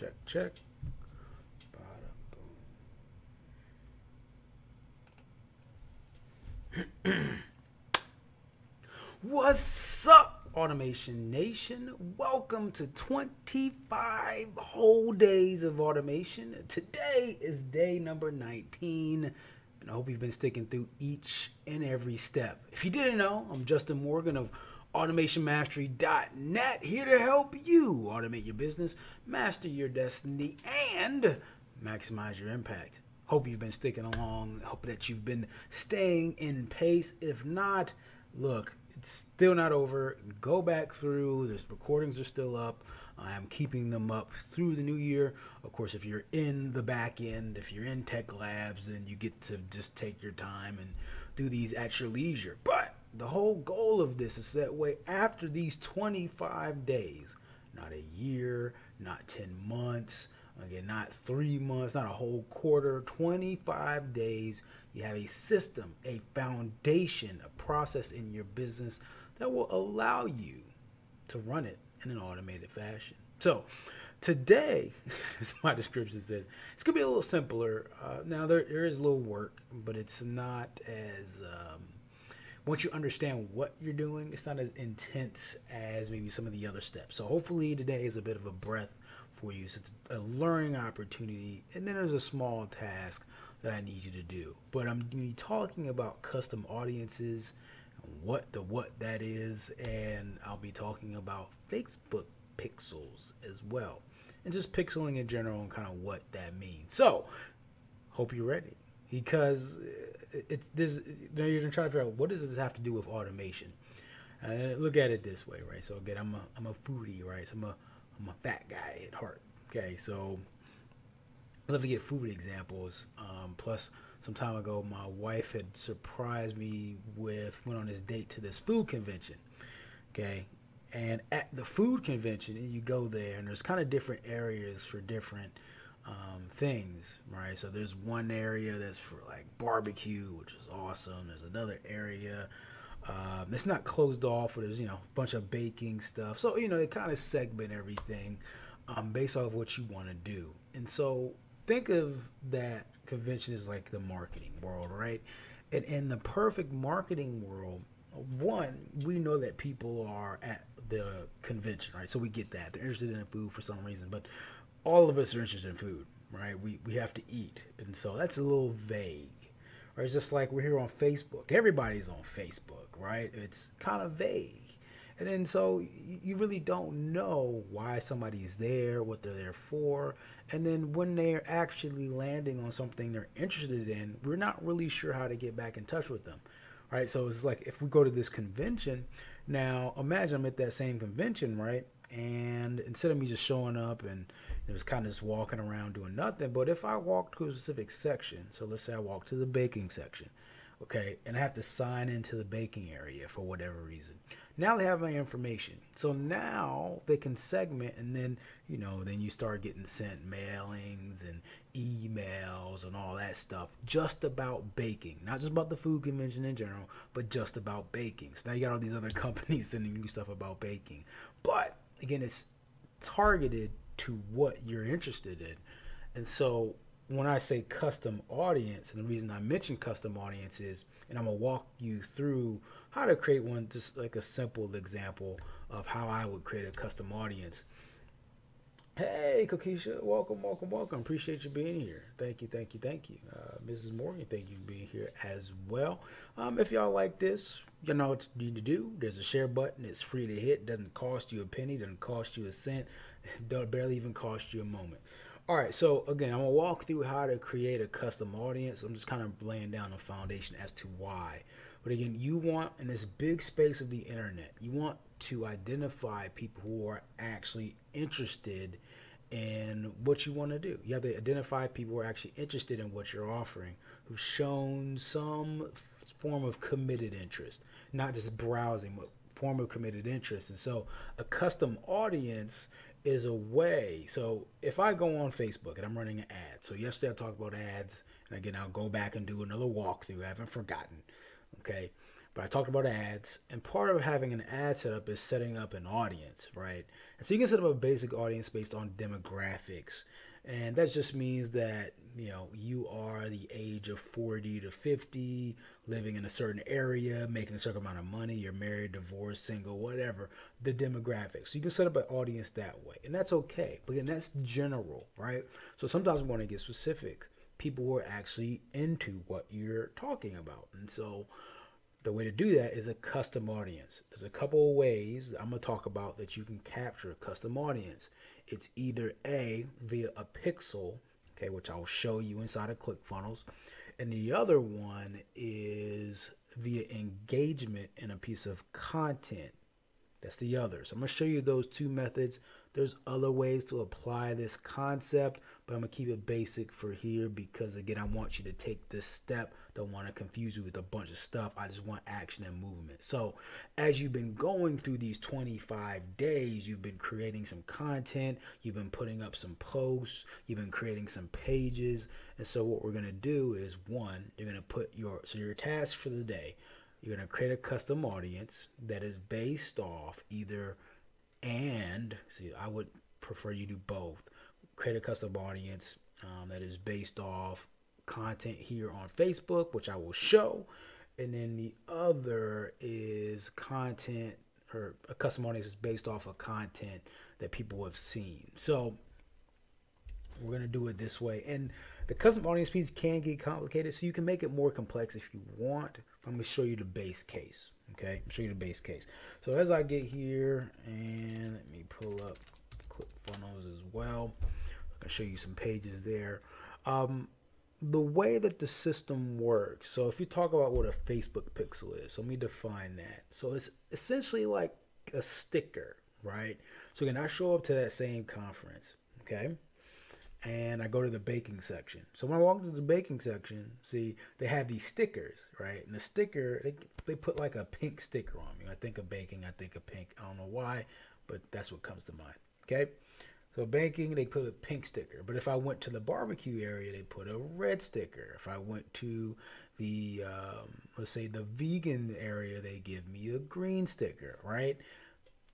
Check, check. What's up, Automation Nation? Welcome to 25 whole days of automation. Today is day number 19, and I hope you've been sticking through each and every step. If you didn't know, I'm Justin Morgan of AutomationMastery.net, here to help you automate your business, master your destiny, and maximize your impact. Hope you've been sticking along. Hope that you've been staying in pace. If not, look, it's still not over. Go back through. The recordings are still up. I am keeping them up through the new year. Of course, if you're in the back end, if you're in tech labs, then you get to just take your time and do these at your leisure. But the whole goal of this is that way after these 25 days, not a year, not 10 months, again, not 3 months, not a whole quarter, 25 days, you have a system, a foundation, a process in your business that will allow you to run it in an automated fashion. So today, as my description says, it's going to be a little simpler. Now, there is a little work, but it's not as... once you understand what you're doing, it's not as intense as maybe some of the other steps. So hopefully today is a bit of a breath for you. So it's a learning opportunity, and then there's a small task that I need you to do. But I'm going to be talking about custom audiences, what that is, and I'll be talking about Facebook pixels as well, and just pixeling in general and kind of what that means. So hope you're ready, because it's this. You're trying to figure out, what does this have to do with automation? Look at it this way, right? So again, I'm a foodie, right? So I'm a fat guy at heart. Okay, so I love to get food examples. Plus, some time ago, my wife had surprised me went on this date to this food convention. Okay, and at the food convention, you go there, and there's kind of different areas for different things, right? So there's one area that's for like barbecue, which is awesome. There's another area it's not closed off, but there's a bunch of baking stuff. So they kind of segment everything based off of what you want to do. And so think of that convention as like the marketing world, right? And in the perfect marketing world, one, we know that people are at the convention, right? So we get that they're interested in food for some reason, but all of us are interested in food, right? We have to eat, and so that's a little vague. Right? It's just like we're here on Facebook. Everybody's on Facebook, right? It's kind of vague. And then so you really don't know why somebody's there, what they're there for. And then when they're actually landing on something they're interested in, we're not really sure how to get back in touch with them. Right? So it's like if we go to this convention, now imagine I'm at that same convention, right? And instead of me just showing up and just kind of just walking around doing nothing, but if I walk to a specific section, so let's say I walk to the baking section, okay, and I have to sign into the baking area for whatever reason. Now they have my information. So now they can segment, and then, then you start getting sent mailings and emails and all that stuff just about baking. Not just about the food convention in general, but just about baking. So now you got all these other companies sending you stuff about baking. But again, it's targeted to what you're interested in. And so when I say custom audience, and the reason I mention custom audience is, and I'm going to walk you through how to create one, just like a simple example of how I would create a custom audience. Hey, Kokisha, welcome. Appreciate you being here. Thank you. Mrs. Morgan, thank you for being here as well. If y'all like this, you know what you need to do. There's a share button. It's free to hit. Doesn't cost you a penny. Doesn't cost you a cent. Barely even cost you a moment. All right, so again, I'm going to walk through how to create a custom audience. I'm just kind of laying down a foundation as to why. But again, you want, in this big space of the internet, you want to identify people who are actually interested in what you want to do. You have to identify people who are actually interested in what you're offering, who've shown some form of committed interest, not just browsing, but form of committed interest. And so a custom audience is a way. So if I go on Facebook and I'm running an ad, so yesterday I talked about ads, and again, I'll go back and do another walkthrough. I haven't forgotten. Okay. but I talked about ads, and part of having an ad setup is setting up an audience, right? And so you can set up a basic audience based on demographics. And that just means that, you are the age of 40 to 50, living in a certain area, making a certain amount of money, you're married, divorced, single, whatever, the demographics. So you can set up an audience that way. And that's okay. But again, that's general, right? So sometimes we want to get specific. People who are actually into what you're talking about. And so the way to do that is a custom audience. There's a couple of ways that I'm going to talk about that you can capture a custom audience. It's either A, via a pixel, okay, which I'll show you inside of ClickFunnels, and the other one is via engagement in a piece of content. That's the other. So I'm going to show you those two methods. There's other ways to apply this concept, but I'm going to keep it basic for here because, again, I want you to take this step. Don't want to confuse you with a bunch of stuff. I just want action and movement. So as you've been going through these 25 days, you've been creating some content. You've been putting up some posts. You've been creating some pages. And so what we're going to do is, one, you're going to put your task for the day. You're going to create a custom audience that is based off either and. See, I would prefer you do both. Create a custom audience that is based off content here on Facebook, which I will show. And then the other is content, or a custom audience is based off of content that people have seen. So we're going to do it this way. And the custom audience piece can get complicated, so you can make it more complex if you want. I'm going to show you the base case. Okay, I'll show you the base case. So as I get here, and let me pull up ClickFunnels as well. I'm going to show you some pages there. The way that the system works. So if you talk about what a Facebook pixel is, so let me define that. So it's essentially like a sticker, right? So again, I show up to that same conference, okay? And I go to the baking section. So when I walk into the baking section, see, they have these stickers, right? And the sticker, they put like a pink sticker on me. I think of baking, I think of pink. I don't know why, but that's what comes to mind, okay? So baking, they put a pink sticker. But if I went to the barbecue area, they put a red sticker. If I went to the, let's say the vegan area, they give me a green sticker, right?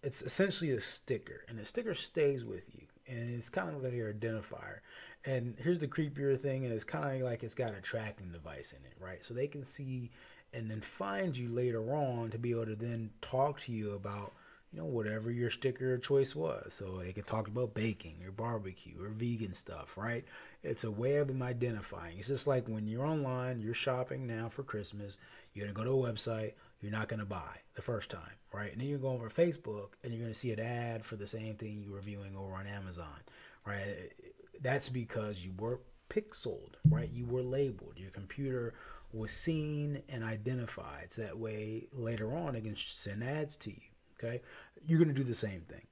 It's essentially a sticker, and the sticker stays with you. And it's kind of like your identifier. And here's the creepier thing, and it's kind of like it's got a tracking device in it, right? So they can see and then find you later on to be able to then talk to you about, whatever your sticker of choice was. So they can talk about baking or barbecue or vegan stuff, right? It's a way of them identifying. It's just like when you're online, you're shopping now for Christmas, you're going to go to a website, you're not going to buy the first time, right? And then you're going over Facebook and you're going to see an ad for the same thing you were viewing over on Amazon, right? That's because you were pixeled, right? You were labeled. Your computer was seen and identified. So that way later on it can send ads to you, okay? You're going to do the same thing.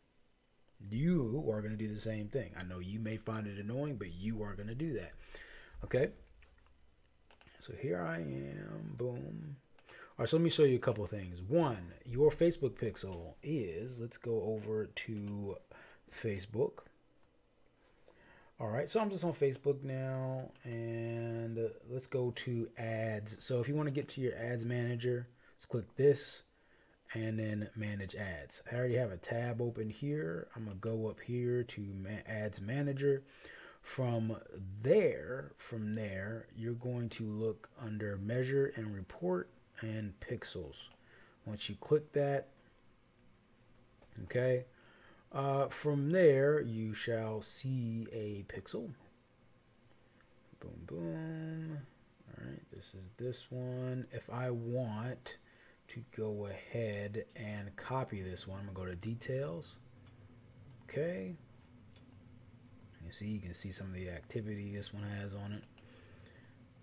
You are going to do the same thing. I know you may find it annoying, but you are going to do that, okay? So here I am, boom. All right, so let me show you a couple of things. One, your Facebook pixel is, let's go over to Facebook. All right, so I'm just on Facebook now, and let's go to ads. So if you want to get to your ads manager, let's click this and then manage ads. I already have a tab open here. I'm gonna go up here to ads manager. From there, you're going to look under measure and report and pixels. Once you click that, okay, from there you shall see a pixel. Boom, boom. All right, this is this one. If I want to go ahead and copy this one, I'm gonna go to details. Okay. You can see some of the activity this one has on it.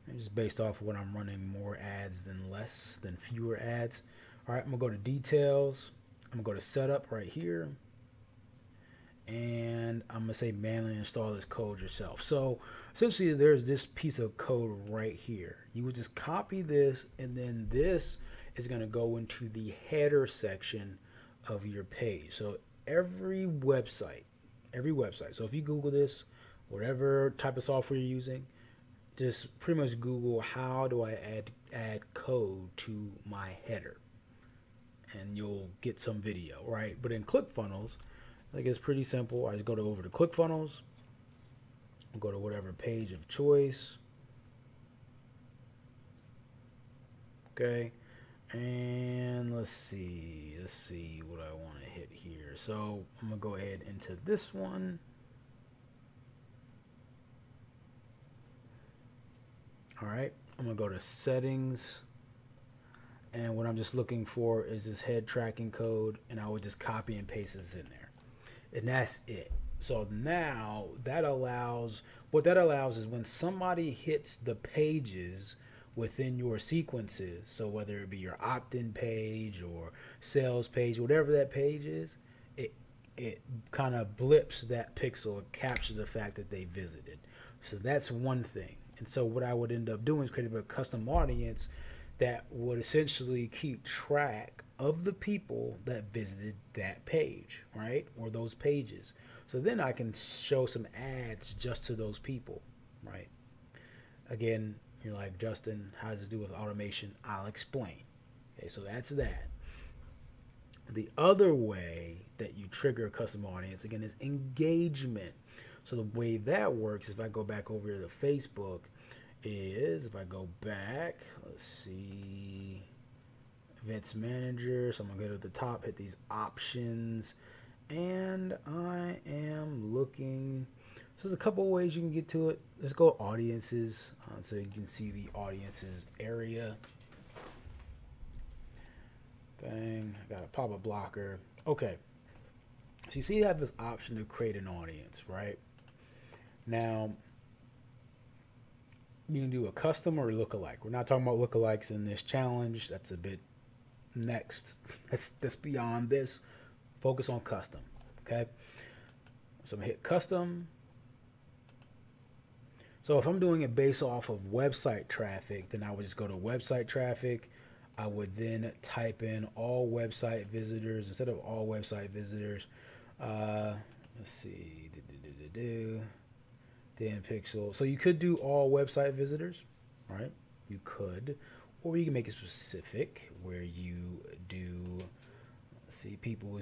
And just based off of what I'm running, more ads than fewer ads. All right, I'm gonna go to details. I'm gonna go to setup right here. And I'm gonna say manually install this code yourself. So essentially there's this piece of code right here. You would just copy this, and then this is gonna go into the header section of your page. So every website, so if you Google this, whatever type of software you're using, just pretty much Google how do I add add code to my header, and you'll get some video, right? But in ClickFunnels, like, it's pretty simple. I just go over to ClickFunnels, go to whatever page of choice. Okay, and let's see what I want to hit here. So I'm gonna go ahead into this one. All right, I'm gonna go to settings, and what I'm just looking for is this head tracking code, and I would just copy and paste this in there, and that's it. So now what that allows is when somebody hits the pages within your sequences, so whether it be your opt-in page or sales page, whatever that page is, it kind of blips that pixel. It captures the fact that they visited. So that's one thing. And so what I would end up doing is creating a custom audience that would essentially keep track of the people that visited that page, right? Or those pages. So then I can show some ads just to those people, right? Again, you're like, Justin, how does this do with automation? I'll explain. Okay, so that's that. The other way that you trigger a custom audience, again, is engagement. So the way that works, if I go back over to Facebook, is if I go back, let's see, events manager. So I'm gonna go to the top, hit these options, and I am looking. So there's a couple of ways you can get to it. Let's go audiences, so you can see the audiences area. Bang, I got a pop-up blocker. Okay, so you see you have this option to create an audience, right? Now, you can do a custom or a lookalike. We're not talking about lookalikes in this challenge. That's a bit next. That's beyond this. Focus on custom, okay? So I'm gonna hit custom. So if I'm doing it based off of website traffic, then I would just go to website traffic. I would then type in all website visitors instead of all website visitors. Let's see, 10 pixels. So you could do all website visitors, right? You could, or you can make it specific where you do. Let's see, people.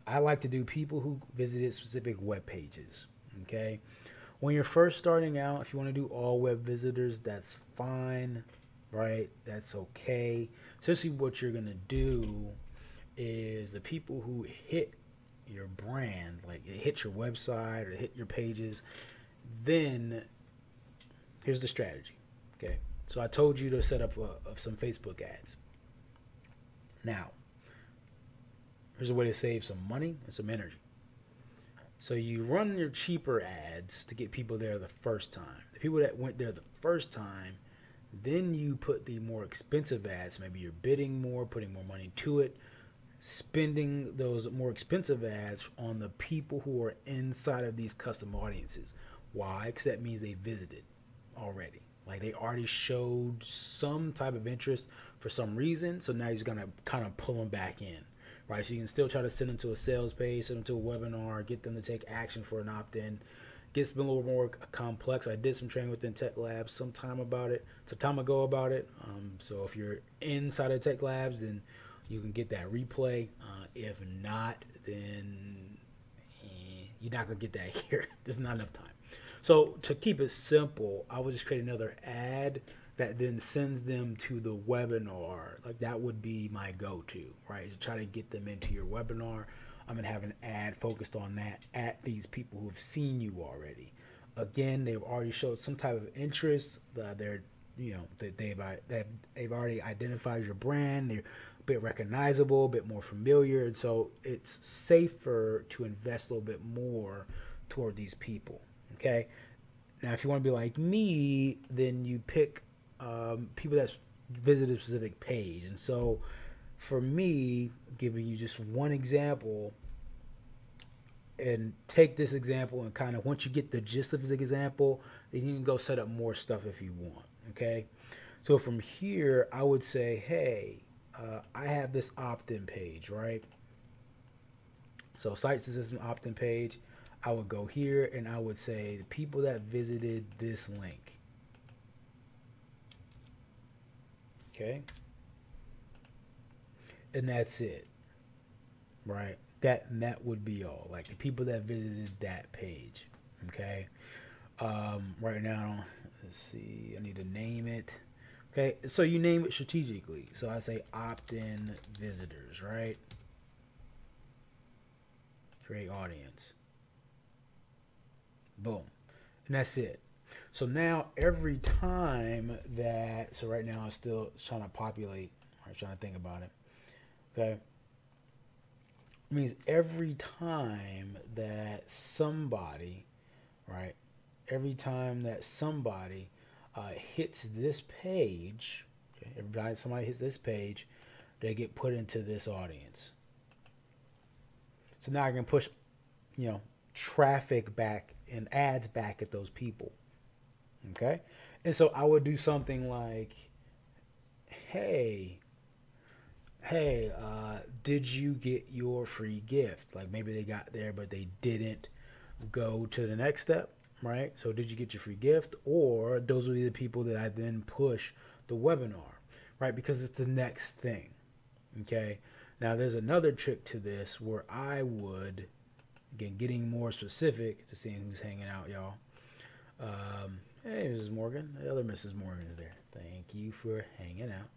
I like to do people who visited specific web pages. Okay. When you're first starting out, if you want to do all web visitors, that's fine, right? That's okay. Essentially, what you're going to do is the people who hit your brand, like it hit your website or hit your pages, then here's the strategy, okay? So I told you to set up some Facebook ads. Now, here's a way to save some money and some energy. So you run your cheaper ads to get people there the first time. The people that went there the first time, then you put the more expensive ads. Maybe you're bidding more, putting more money to it, spending those more expensive ads on the people who are inside of these custom audiences. Why? Because that means they visited already. Like they already showed some type of interest for some reason. So now you're going to kind of pull them back in. Right, so you can still try to send them to a sales page, send them to a webinar, get them to take action for an opt-in. Gets a little more complex. I did some training within Tech Labs some time ago about it. So if you're inside of Tech Labs, then you can get that replay. If not, then you're not gonna get that here. There's not enough time. So to keep it simple, I would just create another ad that then sends them to the webinar. Like that would be my go-to, right? To try to get them into your webinar. I'm gonna have an ad focused on that at these people who have seen you already. Again, they've already showed some type of interest. They've already identified your brand. They're a bit recognizable, a bit more familiar, and so it's safer to invest a little bit more toward these people. Okay. Now, if you want to be like me, then you pick people that's visited a specific page. And so for me, giving you just one example, and take this example and kind of once you get the gist of the example, then you can go set up more stuff if you want. Okay. So from here, I would say, hey, I have this opt-in page, right? So site system opt-in page. I would go here and I would say the people that visited this link. Okay. And that's it. Right. That would be all. Like the people that visited that page. Okay. Right now, let's see. I need to name it. Okay. So you name it strategically. So I say opt-in visitors. Right. Create audience. Boom. And that's it. So now every time that, so right now I'm still trying to populate, or trying to think about it. Okay. It means every time that somebody, right, every time that somebody hits this page, okay, every time somebody hits this page, they get put into this audience. So now I can push, you know, traffic back and ads back at those people. Okay. And so I would do something like, hey, did you get your free gift? Like maybe they got there, but they didn't go to the next step, right? So did you get your free gift? Or those would be the people that I then push the webinar, right? Because it's the next thing, okay? Now there's another trick to this where I would, again, getting more specific to seeing who's hanging out, y'all. Hey, Mrs. Morgan. The other Mrs. Morgan is there. Thank you for hanging out.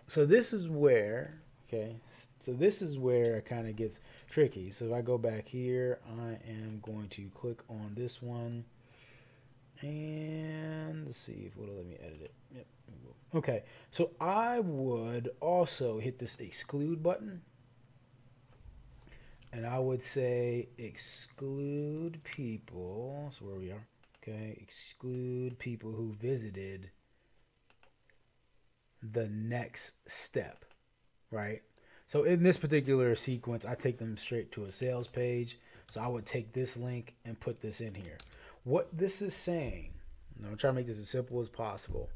So this is where, okay, so this is where it kind of gets tricky. So if I go back here, I am going to click on this one. And let's see if it'll let me edit it. Yep. Okay, so I would also hit this exclude button. And I would say exclude people. That's where we are. Okay, exclude people who visited the next step, right? So in this particular sequence, I take them straight to a sales page. So I would take this link and put this in here. What this is saying, and I'm trying to make this as simple as possible.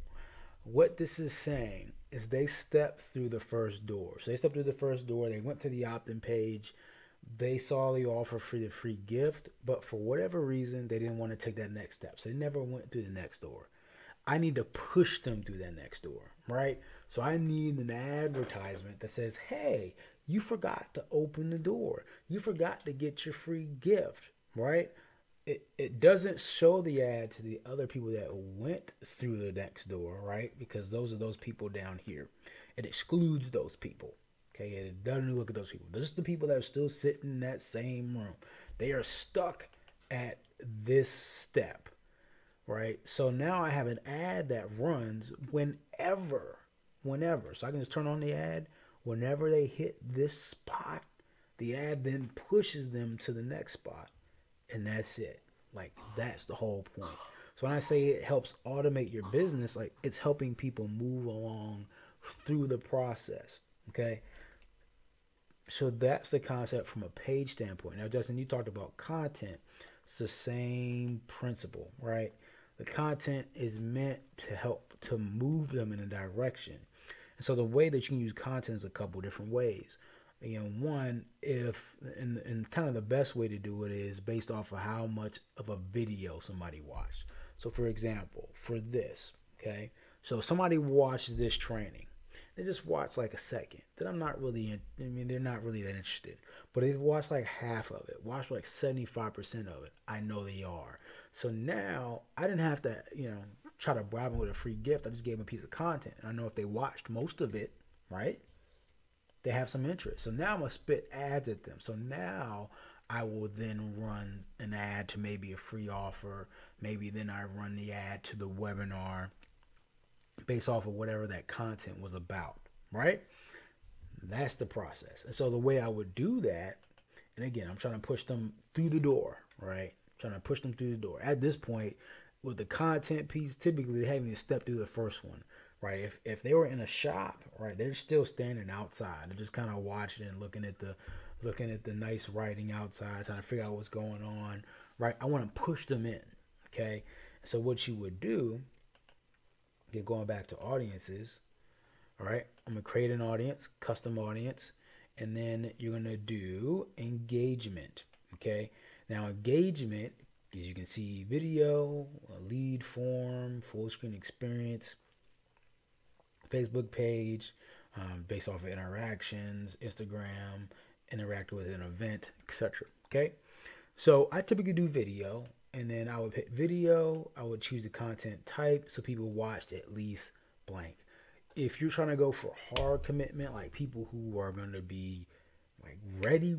What this is saying is they stepped through the first door. So they stepped through the first door. They went to the opt-in page. They saw the offer for the free gift, but for whatever reason, they didn't want to take that next step. So they never went through the next door. I need to push them through that next door, right? So I need an advertisement that says, hey, you forgot to open the door. You forgot to get your free gift, right? It doesn't show the ad to the other people that went through the next door, right? Because those are those people down here. It excludes those people. Okay, and it doesn't look at those people. This is the people that are still sitting in that same room. They are stuck at this step, right? So now I have an ad that runs whenever. So I can just turn on the ad. Whenever they hit this spot, the ad then pushes them to the next spot. And that's it. Like, that's the whole point. So when I say it helps automate your business, like, it's helping people move along through the process, okay? So that's the concept from a page standpoint. Now, Justin, you talked about content. It's the same principle, right? The content is meant to help to move them in a direction. And so the way that you can use content is a couple different ways. You know, one, and kind of the best way to do it is based off of how much of a video somebody watched. So, for example, for this, okay, so somebody watched this training. They just watched like a second. Then I'm not really, they're not really that interested. But if they watched like half of it, watched like 75% of it, I know they are. So now I didn't have to, try to bribe them with a free gift. I just gave them a piece of content. And I know if they watched most of it, right, they have some interest. So now I'm going to spit ads at them. So now I will then run an ad to maybe a free offer. Maybe then I run the ad to the webinar based off of whatever that content was about, right? That's the process. And so the way I would do that, and again, I'm trying to push them through the door, right? Trying to push them through the door. At this point, with the content piece, typically they're having to step through the first one, right? If they were in a shop, right, they're still standing outside. They're just kind of watching and looking at the nice writing outside, trying to figure out what's going on, right? I want to push them in, okay? So what you would do, again, going back to audiences, all right, I'm going to create an audience, custom audience, and then you're going to do engagement, okay? Now, engagement, as you can see, video, a lead form, full screen experience. Facebook page, based off of interactions, Instagram, interact with an event, etc. Okay, so I typically do video, and then I would hit video. I would choose the content type so people watched at least blank. If you're trying to go for hard commitment, like people who are going to be like ready,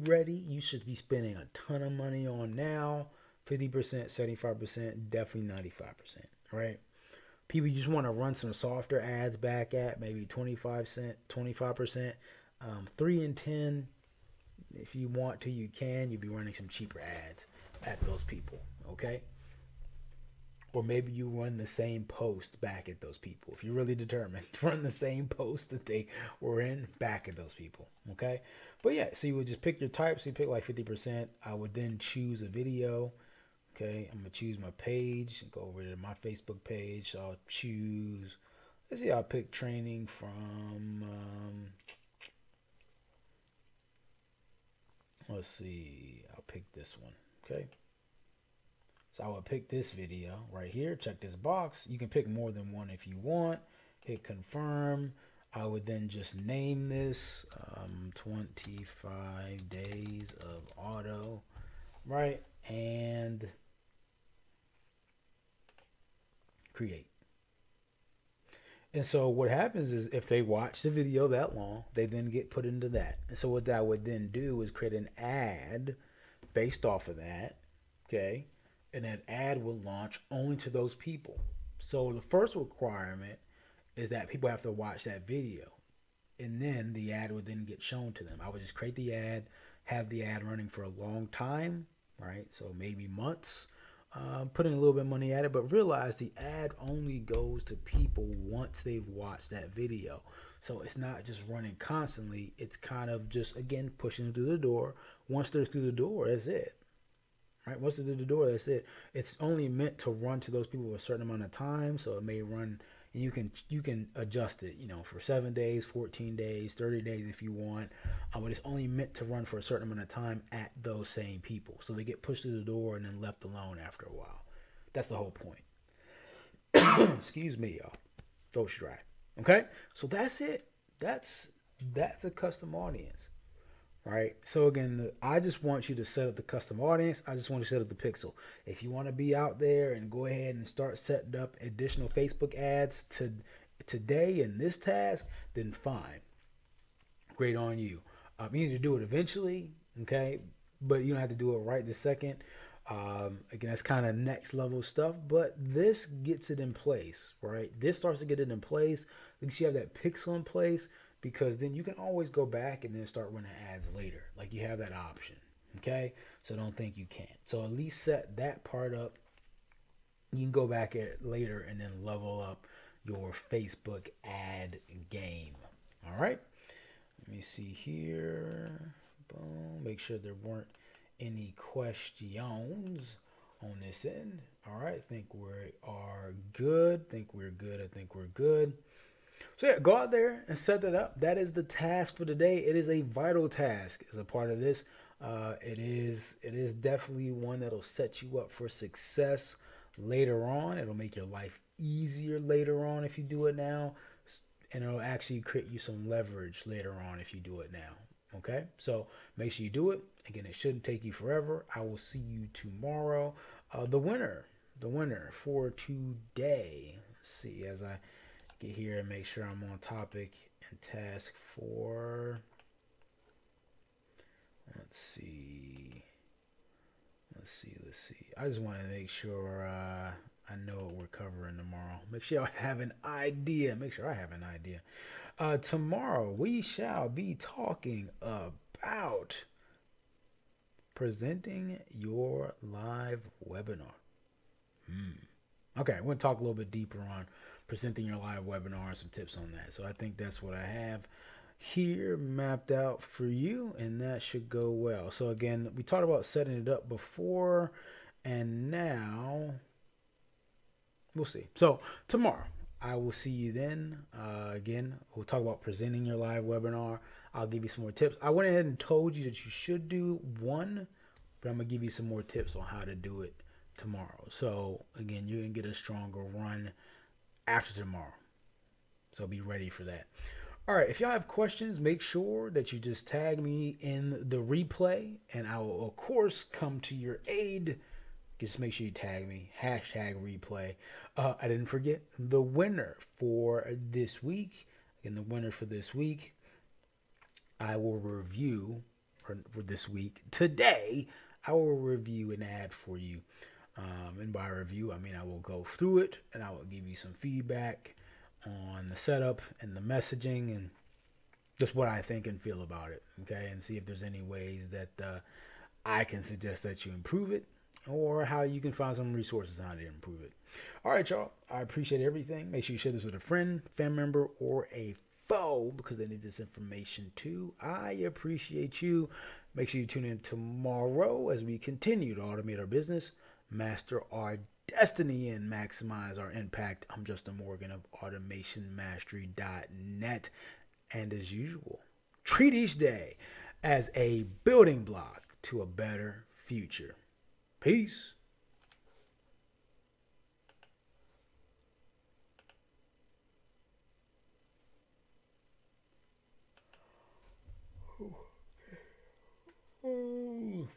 you should be spending a ton of money on now. 50%, 75%, definitely 95%, right? People just want to run some softer ads back at maybe 25%. 3 and 10, if you want to, you can. You'll be running some cheaper ads at those people, okay? Or maybe you run the same post back at those people. If you're really determined, run the same post that they were in back at those people, okay? But yeah, so you would just pick your type. So you pick like 50%. I would then choose a video. Okay, I'm going to choose my page and go over to my Facebook page. So I'll choose, let's see, I'll pick training from, let's see, I'll pick this one. Okay, so I will pick this video right here. Check this box. You can pick more than one if you want. Hit confirm. I would then just name this 25 days of auto, right? And create. And so what happens is if they watch the video that long, they then get put into that. And so what that would then do is create an ad based off of that, okay? And that ad will launch only to those people. So the first requirement is that people have to watch that video. And then the ad would then get shown to them. I would just create the ad, have the ad running for a long time, right? So maybe months. Putting a little bit of money at it, but realize the ad only goes to people once they've watched that video. So it's not just running constantly. It's kind of just, again, pushing them through the door. Once they're through the door, that's it. Right? Once they're through the door, that's it. It's only meant to run to those people for a certain amount of time. So it may run, and you can adjust it, for 7 days, 14 days, 30 days if you want. But it's only meant to run for a certain amount of time at those same people. So they get pushed through the door and then left alone after a while. That's the whole point. Excuse me, y'all. Throat's dry. Okay? So that's it. That's a custom audience. Right? So again, I just want you to set up the custom audience. I just want you to set up the pixel. If you want to be out there and go ahead and start setting up additional Facebook ads today in this task, then fine. Great on you. You need to do it eventually, okay? But you don't have to do it right this second. Again, that's kind of next level stuff, but this gets it in place, right? This starts to get it in place. At least you have that pixel in place, because then you can always go back and then start running ads later. Like, you have that option, okay? So don't think you can't. So at least set that part up. You can go back at later and then level up your Facebook ad game. All right? Let me see here. Boom. Make sure there weren't any questions on this end. All right. I think we are good. I think we're good. So yeah, go out there and set that up. That is the task for today. It is a vital task as a part of this. It is definitely one that'll set you up for success later on. It'll make your life easier later on if you do it now. And it'll actually create you some leverage later on if you do it now. Okay? So make sure you do it. Again, it shouldn't take you forever. I will see you tomorrow. The winner for today. Let's see, as I get here and make sure I'm on topic and task for. Let's see. I just want to make sure I know what we're covering tomorrow. Make sure I have an idea. Tomorrow we shall be talking about presenting your live webinar. Okay, we're going to talk a little bit deeper on presenting your live webinar and some tips on that. So I think that's what I have here mapped out for you, and that should go well. So again, we talked about setting it up before, and now we'll see. So tomorrow I will see you then. Again, we'll talk about presenting your live webinar. I'll give you some more tips. I went ahead and told you that you should do one, but I'm gonna give you some more tips on how to do it tomorrow. So again, you can get a stronger run after tomorrow. So be ready for that. All right, if y'all have questions, make sure that you just tag me in the replay, and I will, of course, come to your aid. Just make sure you tag me, hashtag replay. I didn't forget the winner for this week. And the winner for this week, I will review for this week. Today, I will review an ad for you. And by review, I mean I will go through it and I will give you some feedback on the setup and the messaging and just what I think and feel about it. Okay, and see if there's any ways that I can suggest that you improve it, or how you can find some resources on how to improve it. All right, y'all. I appreciate everything. Make sure you share this with a friend, family member, or a foe because they need this information too. I appreciate you. Make sure you tune in tomorrow as we continue to automate our business, master our destiny, and maximize our impact. I'm Justin Morgan of automationmastery.net. And as usual, treat each day as a building block to a better future. Peace. Ooh.